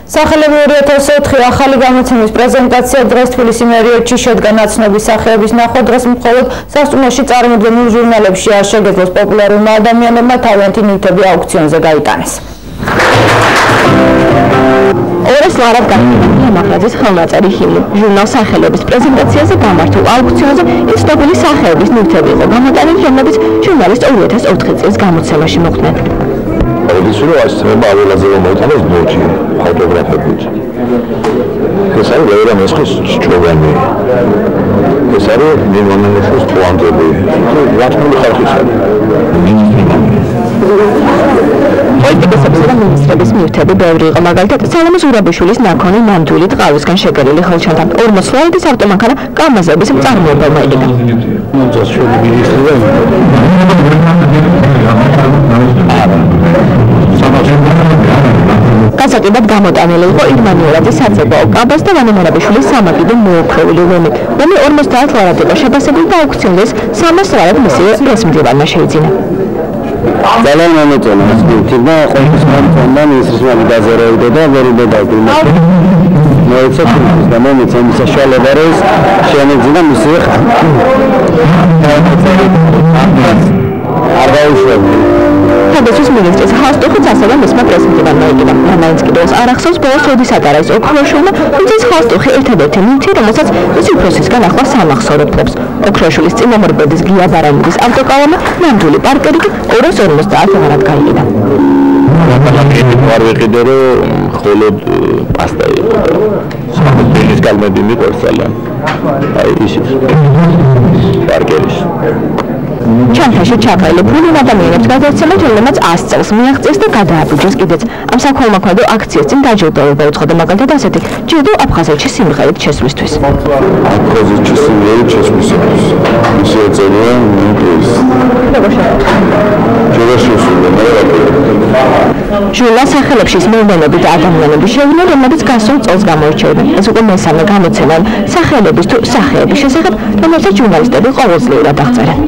სახელმწიფო 2004 ახალი გამოცემის პრეზენტაცია დღეს თბილისის მერიეთში შედგა ნაცნობის სახეების ნახვა დღეს მხოლოდ სასტუმროში წარმოდგენილ ჟურნალებში არ შეგეძლოს პოპულარულმა ადამიანებმა თავიანთი ნივთები აუქციონზე გაიტანეს. ორას ლარაბ განმეორდა მაღაზიის ხელნაწერი ჰიმნი ჟურნალ სახელობის პრეზენტაციაზე გამართულ აუქციონზე ისტორიული სახეობის ნივთები იყო გამოტანილი, რომლებიც ჟურნალის 2004 წლის გამოცემაში მოხვდნენ. Odisuro astroba avelazze motanas doji fotografებით. ეს არის ვერა მესხის ჩოგანი. ეს არის მინიმალისტის პლანტები. რატომ ხალხის არის? პოლიტიკოსების და მინისტრების ნივთები ბევრი იყო, მაგალითად სალომე ზურაბიშვილის ნაქონი ნამდვილი ტყავისგან შეგერილი ხელჩანთა 40 სლოიდის ავტომანქანა კამაზების მწარმოებელმა იყიდა. გასაკეთებლად გამოტანილი იყო ირმანიელაძის საცეკვაო კაბას და ვანემარაბიშვილის სამაგიდო მოოქროვილი ლომი, რომელი 50 ლარად იყო შებასებული და აუქციონის 300 ლარად მისივე პრესმდივანმა შეიძინა. ძალიან მომეწონა ეს ნივთი და ყოველთვის მომწონდა მინისტრის მაგაზერევდა და ვერიდოდა მოეცა თვითონ და მომეცა იმ საშუალება რომ შემეძინა მისივე თავდაცვის მინისტრის ხალხსტუხიც ასევე მისმა პრესმდივანმა იყიდა. მაინც კიდევ არ ახსოვს ბოლოს როდის ატარეს ოქროშვილმა, თუმცა ხალხსტუხი ერთადერთი ნივთი, რომელსაც მისი უფროსისგან ახლა სამახსოვრებლებს. ოქროშვილის წინამორბედის გია ბარანიძის ავტოკოლონა ნამდვილი პარკერი კი 250 ლარად გაიყიდა. არ ვიყიდე რომ მხოლოდ პასტა იყო. სამწუხარის კალმები მიყვარს ძალიან. აი ისიც პარკერის ჩანთაში ჩაფაილებულნი ადამიანებს გადაეცემათ, რომლებმაც 100 წელს მიაღწიეს და გადააბიჯეს კიდეც. ამ საქველმოქმედო აქციას წინ დაჯილდოვება უცხოდა, მაგალითად ასეთი ჯილდო აფხაზეთში სიმღერით შესვლისთვის. აფხაზეთში სიმღერით შესვლისთვის. ისე ეწერია ნიუკლეის. ჟურნალ სახელებში მოვლენებით ადამიანები შევიდნენ, რომლებიც გასულ წელს გამოირჩევდნენ. ეს უკვე მესამე გამოცემა სახელების თუ სახეების შესახებ, რომელსაც ჟურნალისტები ყოველწლიურად აღწერენ.